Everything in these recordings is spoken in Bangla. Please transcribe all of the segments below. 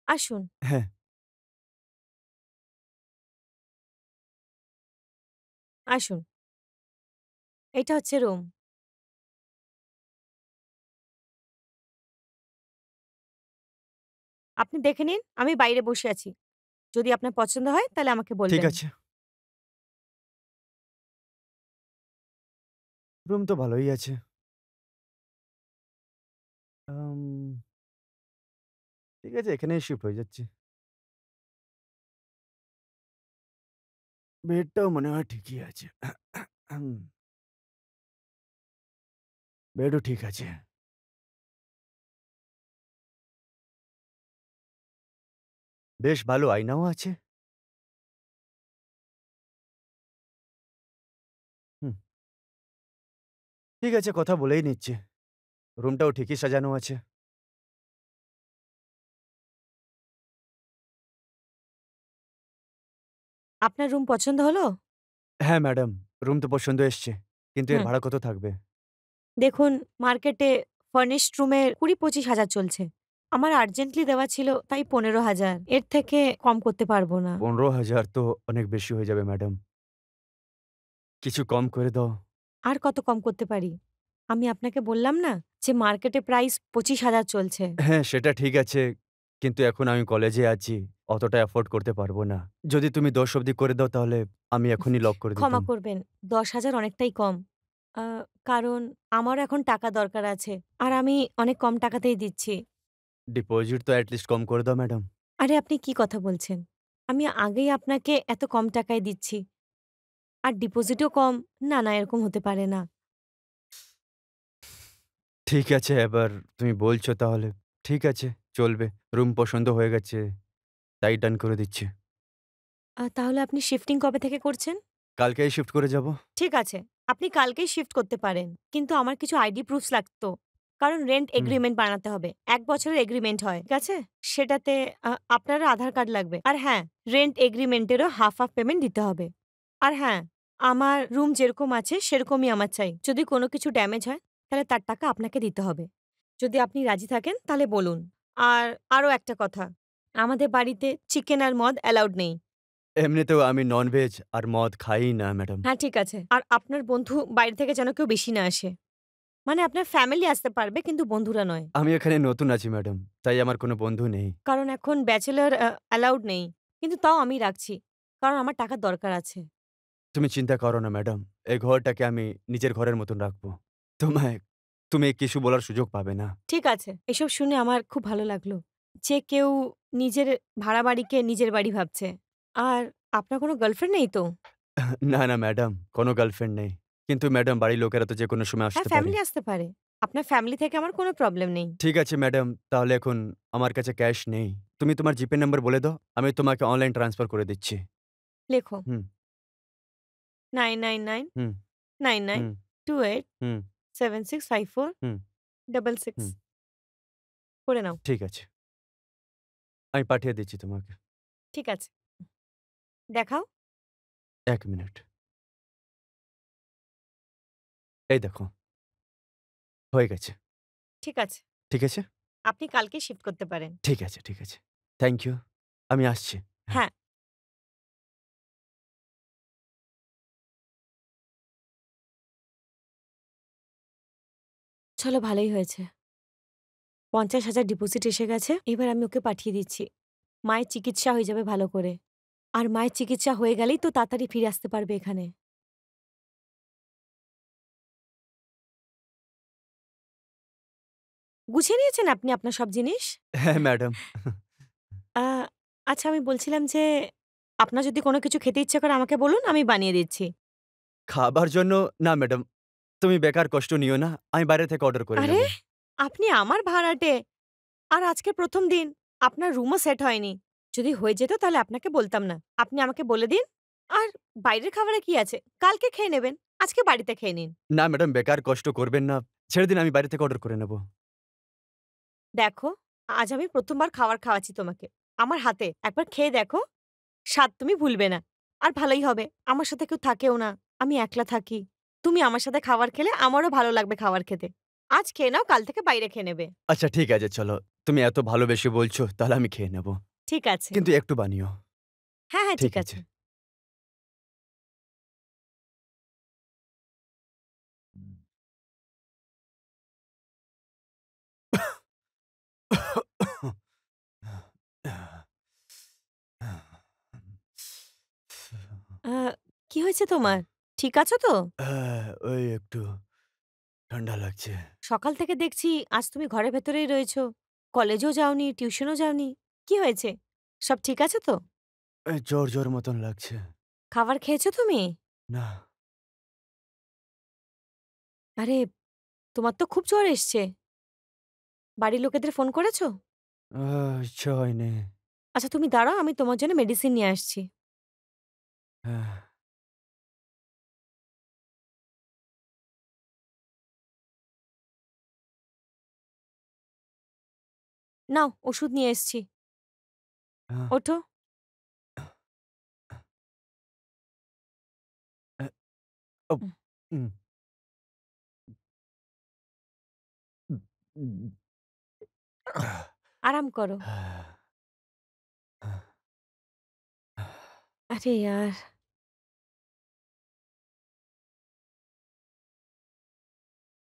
আসুন, হ্যাঁ, আসুন। এটা হচ্ছে রুম। আপনি দেখে নিন, আমি বাইরে বসে আছি। যদি আপনার পছন্দ হয় তাহলে আমাকে ঠিক বলবেন। আছে। রুম তো ভালোই আছে। আম ঠিক আছে, এখানেই শিফট হয়ে যাচ্ছি। বেডটাও মনে হয় ঠিকই আছে। বেডও ঠিক আছে। বেশ ভালো আয়নাও আছে। হুম, ঠিক আছে, কথা বলেই নিচ্ছি। রুমটাও ঠিকই সাজানো আছে। আপনার রুম পছন্দ হলো? হ্যাঁ, ম্যাডাম, রুম তো পছন্দ এসছে। কিন্তু এর হুম। ভাড়া কত থাকবে? দেখুন, মার্কেটে ফার্নিশড রুমের ২০-২৫ হাজার চলছে। আমার আর্জেন্টলি দেওয়া ছিল তাই ১৫,০০০। এর থেকে কম করতে পারব না। ১৫,০০০ তো অনেক বেশি হয়ে যাবে ম্যাডাম। কিছু কম করে দাও। আর কত কম করতে পারি? আমি আপনাকে বললাম না যে মার্কেটে প্রাইস ২৫,০০০ চলছে। হ্যাঁ, সেটা ঠিক আছে। কিন্তু এখন আমি কলেজে আছি। অতটা এফোর্ড করতে পারব না। যদি তুমি ১০ অব্দি করে দাও তাহলে আমি এখনই লক করে ক্ষমা দিতাম। করবেন, ১০,০০০ অনেকটাই কম। আ কারণ আমারও এখন টাকা দরকার আছে। আর আমি অনেক কম টাকাতেই দিচ্ছি। ডিপোজিট তো এট লিস্ট কম করে দাও ম্যাডাম। আরে আপনি কি কথা বলছেন? আমি আগেই আপনাকে এত কম টাকায় দিচ্ছি। আর ডিপোজিটও কম। না, না এরকম হতে পারে না। ঠিক আছে, এবার তুমি বলছো তাহলে। ঠিক আছে, চলবে। রুম পছন্দ হয়ে গেছে, তাই ডান করে দিচ্ছি। তাহলে আপনি শিফটিং কবে থেকে করছেন? কালকেই শিফট করে যাব। ঠিক আছে। আপনি কালকেই শিফট করতে পারেন। কিন্তু আমার কিছু আইডি প্রুফস লাগতো। কারণ রেন্ট হুম, এগ্রিমেন্ট বানাতে হবে। ১ বছরের এগ্রিমেন্ট হয়। ঠিক আছে? সেটাতে আপনারও আধার কার্ড লাগবে। আর হ্যাঁ, রেন্ট এগ্রিমেন্টেরও হাফ পেমেন্ট দিতে হবে। আর হ্যাঁ, আমার রুম যেরকম আছে সেরকমই আমার চাই। যদি কোনো কিছু ড্যামেজ হয় তাহলে তার টাকা আপনাকে দিতে হবে। যদি আপনি রাজি থাকেন তাহলে বলুন। আর আরো একটা কথা, আমাদের বাড়িতে চিকেন আর মদ অ্যালাউড নেই। এমনিতেও আমি ননভেজ আর মদ খাইই না ম্যাডাম। হ্যাঁ, ঠিক আছে। আর আপনার বন্ধু বাইরে থেকে যেন কেউ বেশি না আসে। মানে আপনার ফ্যামিলি আসতে পারবে কিন্তু বন্ধুরা নয়। আমি এখানে নতুন আছি ম্যাডাম, তাই আমার কোনো বন্ধু নেই। কারণ এখন ব্যাচেলর অ্যালাউড নেই। কিন্তু তাও আমি রাখছি। কারণ আমার টাকার দরকার আছে। তুমি চিন্তা করো না ম্যাডাম। এই ঘরটাকে আমি নিজের ঘরের মতন রাখবো। তোমায় তুমি কিছু বলার সুযোগ পাবে না। ঠিক আছে। এসব শুনে আমার খুব ভালো লাগলো। যে কেউ নিজের ভাড়া বাড়িকে নিজের বাড়ি ভাবছে। আর আপনার কোনো গার্লফ্রেন্ড নেই তো? না, না ম্যাডাম, কোনো গার্লফ্রেন্ড নেই। কিন্তু ম্যাডাম বাড়ির লোকেরা তো যেকোনো সময় হ্যাঁ, আসতে পারে। ফ্যামিলি আসতে পারে। আপনার ফ্যামিলি থেকে আমার কোনো প্রবলেম নেই। ঠিক আছে ম্যাডাম, তাহলে এখন আমার কাছে ক্যাশ নেই। তুমি তোমার জিপে নাম্বার বলে দাও, আমি তোমাকে অনলাইন ট্রান্সফার করে দিচ্ছি। লেখো হুম, 999 হুম, 99 হুম, 28 হুম, 7654 হুম, 66 হুম। করে নাও। ঠিক আছে। আমি পাঠিয়ে দিচ্ছি তোমাকে। ঠিক আছে। দেখাও। ১ মিনিট। এই দেখো, হয়ে গেছে। ঠিক আছে। ঠিক আছে? আপনি কালকেই শিফট করতে পারেন। ঠিক আছে, ঠিক আছে। Thank you. আমি আসছি। হ্যাঁ। হ্যাঁ, চলো ভালোই হয়েছে। ৫০,০০০ ডিপোজিট এসে গেছে। এবার আমি ওকে পাঠিয়ে দিচ্ছি। মায়ের চিকিৎসা হয়ে যাবে ভালো করে। আর মায়ের চিকিৎসা হয়ে গেলেই তো তাড়াতাড়ি ফিরে আসতে পারবে এখানে। গুছিয়ে নিয়েছেন আপনি আপনার সব জিনিস? হ্যাঁ, ম্যাডাম। আ আচ্ছা আমি বলছিলাম যে, আপনার যদি কোনো কিছু খেতে ইচ্ছে করে আমাকে বলুন, আমি বানিয়ে দিচ্ছি। খাবার জন্য না ম্যাডাম, তুমি বেকার কষ্ট নিও না। আমি বাইরে থেকে অর্ডার করে আরে! নেব। আপনি আমার ভাড়াটে। আর আজকে ১ম দিন। আপনার রুমও সেট হয়নি। যদি হয়ে যেত তাহলে আপনাকে বলতাম না। আপনি আমাকে বলে দিন। আর বাইরের খাবারে কি আছে? কালকে খেয়ে নেবেন। আজকে বাড়িতে খেয়ে নিন। না ম্যাডাম, বেকার কষ্ট করবেন না। ছেড়ে দিন, আমি বাইরে থেকে অর্ডার করে নেব। দেখো, আজ আমি ১ম বার খাবার খাওয়াচ্ছি তোমাকে। আমার হাতে। একবার খেয়ে দেখো। স্বাদ তুমি ভুলবে না। আর ভালোই হবে। আমার সাথে কেউ থাকেও না। আমি একলা থাকি। তুমি আমার সাথে খাবার খেলে আমারও ভালো লাগবে খাবার খেতে। আজ খেয়ে নাও, কাল থেকে বাইরে খেয়ে নেবে। আচ্ছা ঠিক আছে চলো। তুমি এত ভালোবেসে বলছো তাহলে আমি খেয়ে নেব। ঠিক আছে। কিন্তু একটু বানিও। হ্যাঁ, হ্যাঁ, ঠিক ঠিক আছে। আছে। আ কি হয়েছে তোমার? ঠিক আছো তো? হ্যাঁ, ওই একটু ঠান্ডা লাগছে। সকাল থেকে দেখছি আজ তুমি ঘরের ভেতরেই রয়েছো। কলেজেও যাওনি, টিউশনও যাওনি। কি হয়েছে? সব ঠিক আছে তো? এই জ্বর, জ্বর মতন লাগছে। খাবার খেয়েছো তুমি? না, আরে, তোমার তো খুব জ্বর এসছে। বাড়ির লোকেদের ফোন করেছো? আ ইচ্ছা হয়নি। আচ্ছা, তুমি দাঁড়াও, আমি তোমার জন্য মেডিসিন নিয়ে আসছি। হ্যাঁ, নাও, ওষুধ নিয়ে এসছি। হ্যাঁ, ওঠো। এ ওপ উম হুম, উম উম আরাম করো। আরে ইয়ার!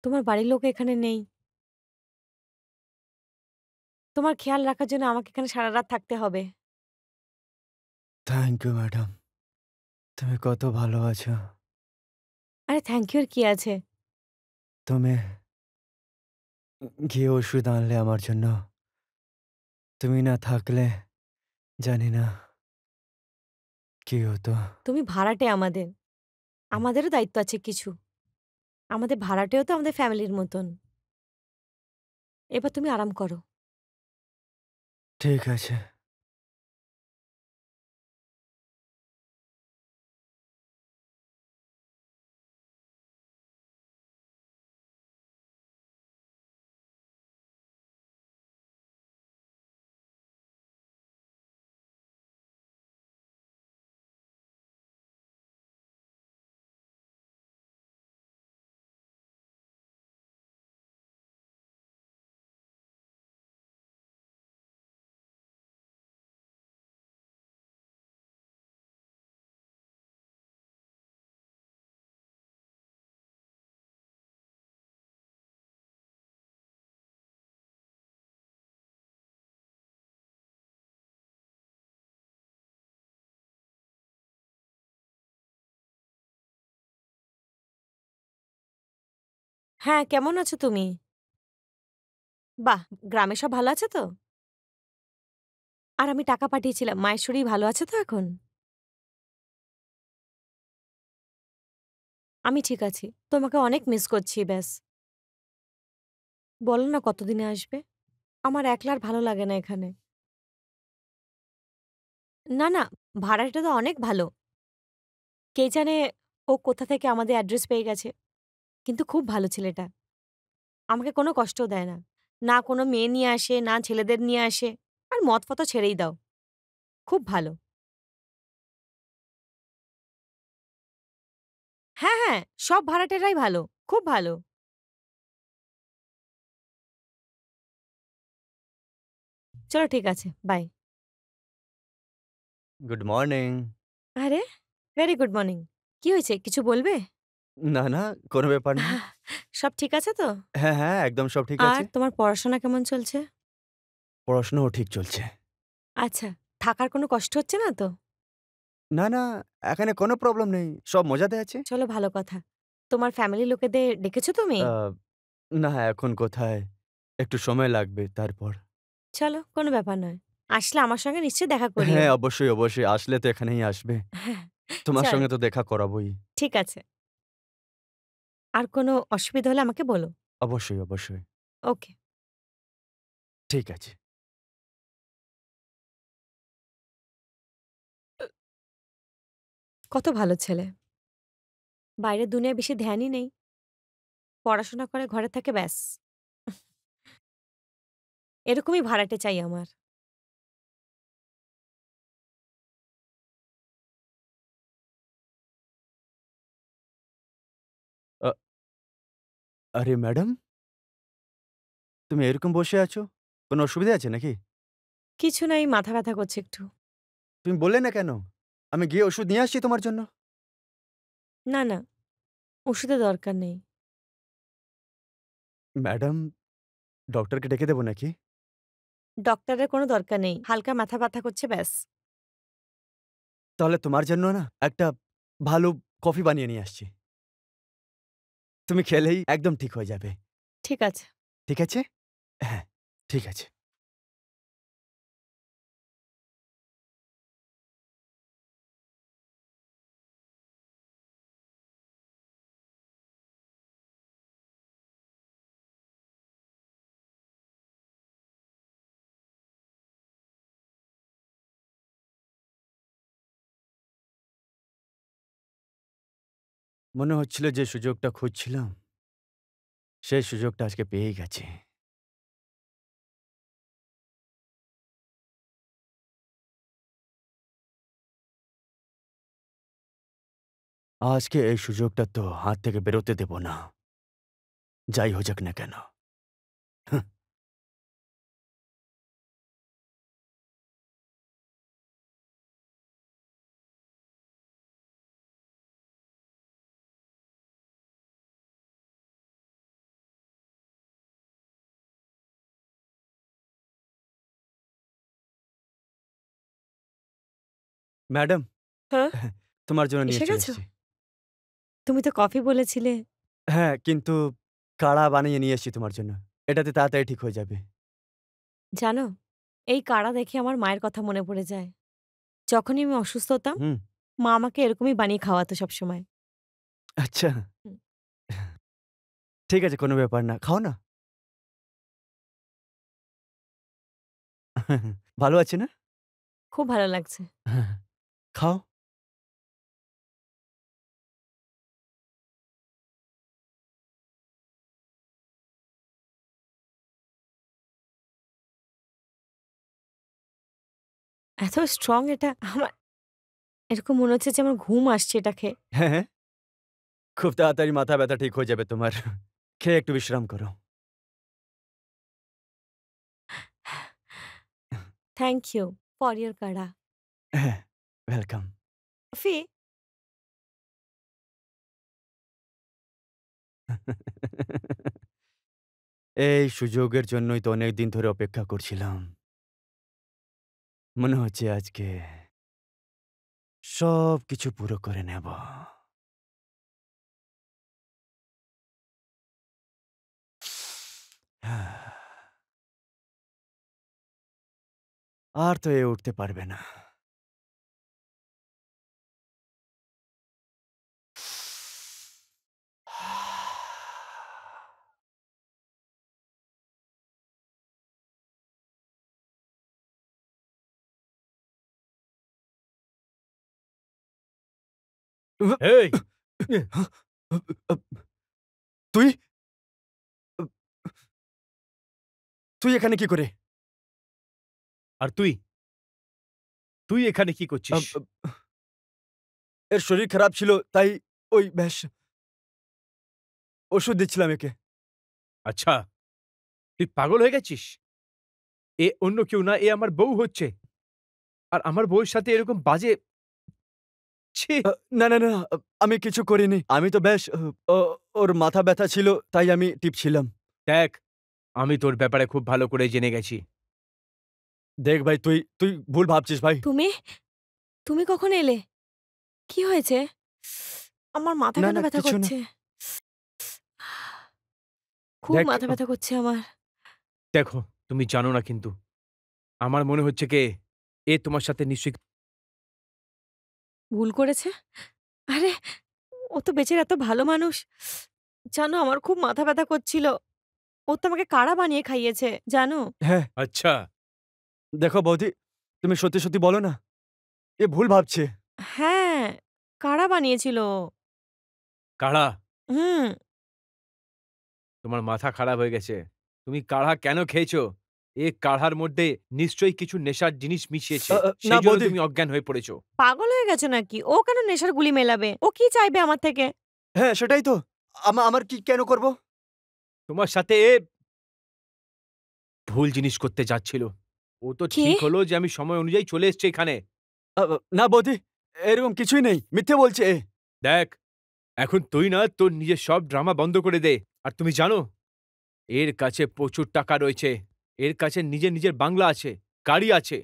তোমার বাড়ির লোক এখানে নেই। তোমার খেয়াল রাখার জন্য আমাকে এখানে সারারাত থাকতে হবে। Thank you madam. তুমি কত ভালো আছো। আরে থ্যাংক ইউ এর কি আছে? তুমি গিয়ে ওষুধ আনলে আমার জন্য। তুমি না থাকলে জানি না কি হতো। তুমি ভাড়াটে আমাদের। আমাদেরও দায়িত্ব আছে কিছু। আমাদের ভাড়াটেও তো আমাদের ফ্যামিলির মতন। এবার তুমি আরাম করো। ঠিক আছে। হ্যাঁ, কেমন আছো তুমি? বাহ! গ্রামে সব ভালো আছে তো? আর আমি টাকা পাঠিয়েছিলাম। মায়ের শরীর ভালো আছে তো এখন? আমি ঠিক আছি। তোমাকে অনেক মিস করছি ব্যাস। বলো না কতদিনে আসবে? আমার একলা আর ভালো লাগে না এখানে। না, না, ভাড়াটা তো অনেক ভালো। কে জানে ও কোথা থেকে আমাদের অ্যাড্রেস পেয়ে গেছে। কিন্তু খুব ভালো ছেলেটা। আমাকে কোনো কষ্টও দেয় না। না কোনো মেয়ে নিয়ে আসে, না ছেলেদের নিয়ে আসে। আর মদ-ফদ তো ছেড়েই দাও। খুব ভালো। হ্যাঁ, হ্যাঁ, সব ভাড়াটেরাই ভালো। খুব ভালো। চলো ঠিক আছে। বাই। Good morning. আরে! Very good morning. কি হয়েছে? কিছু বলবে? না, না, কোনো ব্যাপার না। আহ, সব ঠিক আছে তো? হ্যাঁ, হ্যাঁ, একদম সব ঠিক আর আছে। তোমার পড়াশোনা কেমন চলছে? পড়াশোনাও ঠিক চলছে। আচ্ছা, থাকার কোনো কষ্ট হচ্ছে না তো? না, না, এখানে কোনো প্রবলেম নেই। সব মজাতে আছে। চলো ভালো কথা। তোমার ফ্যামিলির লোকেদের ডেকেছো তুমি? আ না, এখন কোথায়? একটু সময় লাগবে তারপর। চলো, কোনো ব্যাপার নয়। আসলে আমার সঙ্গে নিশ্চয়ই দেখা করিও। হ্যাঁ, অবশ্যই, অবশ্যই। আসলে তো এখানেই আসবে। হ্যাঁ, তোমার চলো, সঙ্গে তো দেখা করাবোই। ঠিক আছে। আর কোনো অসুবিধা হলে আমাকে বলো। অবশ্যই, অবশ্যই। ওকে। ঠিক আছে। কত ভালো ছেলে। বাইরের দুনিয়ায় বেশি ধ্যানই নেই। পড়াশোনা করে ঘরে থাকে ব্যাস। এরকমই ভাড়াটে চাই আমার। আ আরে ম্যাডাম? তুমি এরকম বসে আছো? কোনো অসুবিধা আছে নাকি? কিছু নাই, মাথা ব্যথা করছে একটু। তুমি বললে না কেন? আমি গিয়ে ওষুধ নিয়ে আসছি তোমার জন্য। না, না, ওষুধের দরকার নেই। ম্যাডাম, ডক্টরকে ডেকে দেবো নাকি? ডক্টরের কোনো দরকার নেই। হালকা মাথা ব্যথা করছে ব্যাস। তাহলে তোমার জন্য না একটা ভালো কফি বানিয়ে নিয়ে আসছি। তুমি খেলেই একদম ঠিক হয়ে যাবে। ঠিক আছে। ঠিক আছে? হ্যাঁ, ঠিক আছে। মনে হচ্ছিল যে সুযোগটা খুঁজছিলাম, সেই সুযোগটা আজকে পেয়েই গেছি। আজকে এই সুযোগটা তো হাত থেকে বেরোতে দেব না, যাই হো যাক না কেন। হুঁ, ম্যাডাম, হ্যাঁ? তোমার জন্য নিয়ে এসে চলে গেছো? এসেছি। তুমি তো কফি বলেছিলে। হ্যাঁ, কিন্তু কাড়া বানিয়ে নিয়ে এসেছি তোমার জন্য। এটাতে তাড়াতাড়ি ঠিক হয়ে যাবে। জানো, এই কাড়া দেখে আমার মায়ের কথা মনে পড়ে যায়। যখনই আমি অসুস্থ হতাম, হুম, মা আমাকে এরকমই বানিয়ে খাওয়াতো সবসময়। আচ্ছা। হুম। ঠিক আছে, কোনো ব্যাপার না। খাও না। ভালো আছে না? খুব ভালো লাগছে। হ্যাঁ, খাও। এত স্ট্রং এটা, আমার এরকম মনে হচ্ছে যে আমার ঘুম আসছে এটা খেয়ে। হ্যাঁ, হ্যাঁ, খুব তাড়াতাড়ি মাথা ব্যথা ঠিক হয়ে যাবে তোমার। খেয়ে একটু বিশ্রাম করো। থ্যাংক ইউ ফর ইওর কাড়া। হ্যাঁ, ওয়েলকাম। কফি? এই সুযোগের জন্যই তো অনেকদিন ধরে অপেক্ষা করছিলাম। মনে হচ্ছে আজকে সবকিছু পুরো করে নেব। আর তো এ উঠতে পারবে না। এই! তুই? তুই এখানে কি করে? আর তুই? তুই এখানে কি করছিস? আব আব এর শরীর খারাপ ছিল তাই ওই ব্যাস ওষুধ দিচ্ছিলাম একে। আচ্ছা, তুই পাগল হয়ে গেছিস? এ অন্য কেউ না, এ আমার বউ হচ্ছে। আর আমার বউয়ের সাথে এরকম বাজে ছি! আ না, না, না, আমি কিছু করিনি। আমি তো ব্যাস ওর মাথা ব্যথা ছিল তাই আমি টিপছিলাম। দেখ, আমি তোর ব্যাপারে খুব ভালো করে জেনে গেছি। দেখ ভাই, তুই ভুল ভাবছিস ভাই। তুমি? তুমি কখন এলে? কি হয়েছে? আমার মাথা না, কেন না, ব্যথা কিছু না। করছে? খুব দেখ, মাথা ব্যথা করছে আমার। দেখো, তুমি জানো না কিন্তু। আমার মনে হচ্ছে কে, এ তোমার সাথে নিশ্চয়ই ভুল করেছে? আরে, ও তো বেচারা এত ভালো মানুষ। জানো, আমার খুব মাথা ব্যথা করছিল। ও তো আমাকে কাড়া বানিয়ে খাইয়েছে, জানো? হ্যাঁ, আচ্ছা, দেখো বৌদি, তুমি সত্যি, সত্যি বলো না। এ ভুল ভাবছে। হ্যাঁ, কাড়া বানিয়েছিল ও। কাঢ়া। হুম, তোমার মাথা খারাপ হয়ে গেছে। তুমি কাঢ়া কেন খেয়েছো? এ কাঢ়ার মধ্যে নিশ্চয়ই কিছু নেশার জিনিস মিশিয়েছে। না সেইজন্য বৌদি। তুমি অজ্ঞান হয়ে পড়েছো। পাগল হয়ে গেছো নাকি? ও কেন নেশার গুলি মেলাবে? ও কি চাইবে আমার থেকে? হ্যাঁ, সেটাই তো। আমার কি কেন করব? তোমার সাথে এ ভুল জিনিস করতে যাচ্ছিল। ও তো কে? ঠিক হলো যে আমি সময় অনুযায়ী চলে এসেছি এখানে। না বৌদি, এরকম কিছুই নেই, মিথ্যে বলছে এ। দেখ, এখন তুই না তোর নিজের সব ড্রামা বন্ধ করে দে। আর তুমি জানো, এর কাছে প্রচুর টাকা রয়েছে। এর কাছে নিজের নিজের বাংলা আছে, গাড়ি আছে।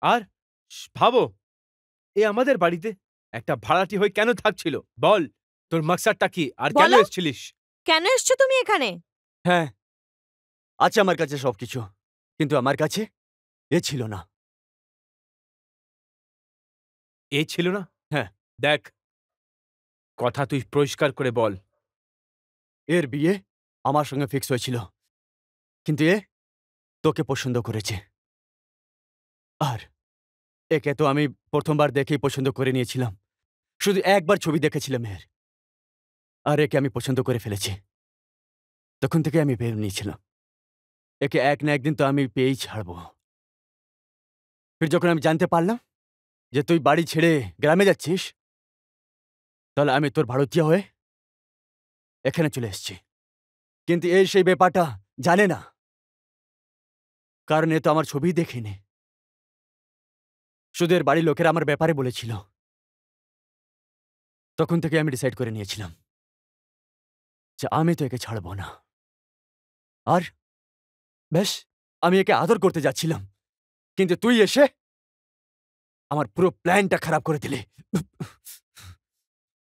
আর ভাবো, এ আমাদের বাড়িতে একটা ভাড়াটি হয়ে কেন থাকছিল? বল, তোর মাকসাদটা কি আর কেন বলো। এসেছিলিস? কেন এসছো তুমি এখানে? হ্যাঁ, আছে আমার কাছে সবকিছু, কিন্তু আমার কাছে এ ছিল না। এ ছিল না? হ্যাঁ। দেখ, কথা তুই পরিষ্কার করে বল। এর বিয়ে আমার সঙ্গে ফিক্স হয়েছিল, কিন্তু এ তোকে পছন্দ করেছে। আর একে তো আমি প্রথমবার দেখেই পছন্দ করে নিয়েছিলাম। শুধু একবার ছবি দেখেছিলাম এর, আর একে আমি পছন্দ করে ফেলেছি। তখন থেকে আমি ভেবে নিয়েছিলাম একে এক না একদিন তো আমি পেয়েই ছাড়বো। ফির যখন আমি জানতে পারলাম যে তুই বাড়ি ছেড়ে গ্রামে যাচ্ছিস, তাহলে আমি তোর ভাড়াটিয়া হয়ে এখানে চলে এসেছি। কিন্তু এই সেই ব্যাপারটা জানে না, কারণ এ তো আমার ছবি দেখেনি। শুধু এর বাড়ির লোকেরা আমার ব্যাপারে বলেছিল। তখন থেকে আমি ডিসাইড করে নিয়েছিলাম যে আমি তো একে ছাড়বো না। আর বেশ, আমি একে আদর করতে যাচ্ছিলাম, কিন্তু তুই এসে আমার পুরো প্ল্যানটা খারাপ করে দিলি।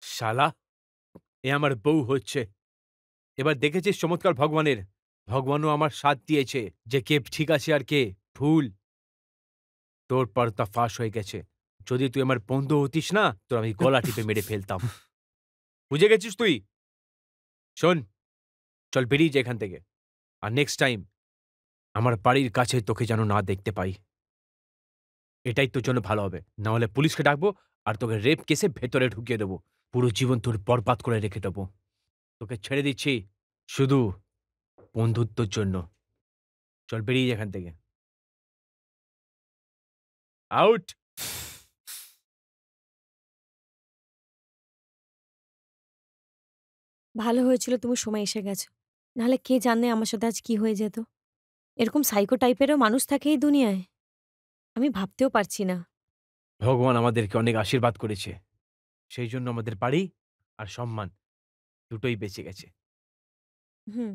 শালা, এ আমার বউ হচ্ছে। এবার দেখেছিস চমৎকার ভগবানের? ভগবানও আমার সাথ দিয়েছে যে কে ঠিক আছে আর কে ভুল। তোর পর্দা ফাঁস হয়ে গেছে। যদি তুই আমার বন্ধু হতিস না, তোর আমি গলা টিপে মেরে ফেলতাম। বুঝে গেছিস তুই? শোন, চল বেরিয়ে যা এখান থেকে। আর নেক্সট টাইম আমার বাড়ির কাছে তোকে যেন না দেখতে পাই। এটাই তোর জন্য ভালো হবে। না হলে পুলিশকে ডাকবো আর তোকে রেপ কেসে ভেতরে ঢুকিয়ে দেবো। পুরো জীবন তোর বরবাদ করে রেখে দেবো। তোকে ছেড়ে দিচ্ছি শুধু বন্ধুত্বর জন্য। চল বেরিয়ে যা এখান থেকে। আউট। ভালো হয়েছিল তুমি সময় এসে গেছো। নাহলে কে জানে আমার সাথে আজ কি হয়ে যেত। এরকম সাইকো টাইপেরও মানুষ থাকে এই দুনিয়ায়। আমি ভাবতেও পারছি না। ভগবান আমাদেরকে অনেক আশীর্বাদ করেছে। সেই জন্য আমাদের বাড়ি আর সম্মান দুটোই বেঁচে গেছে। হুম।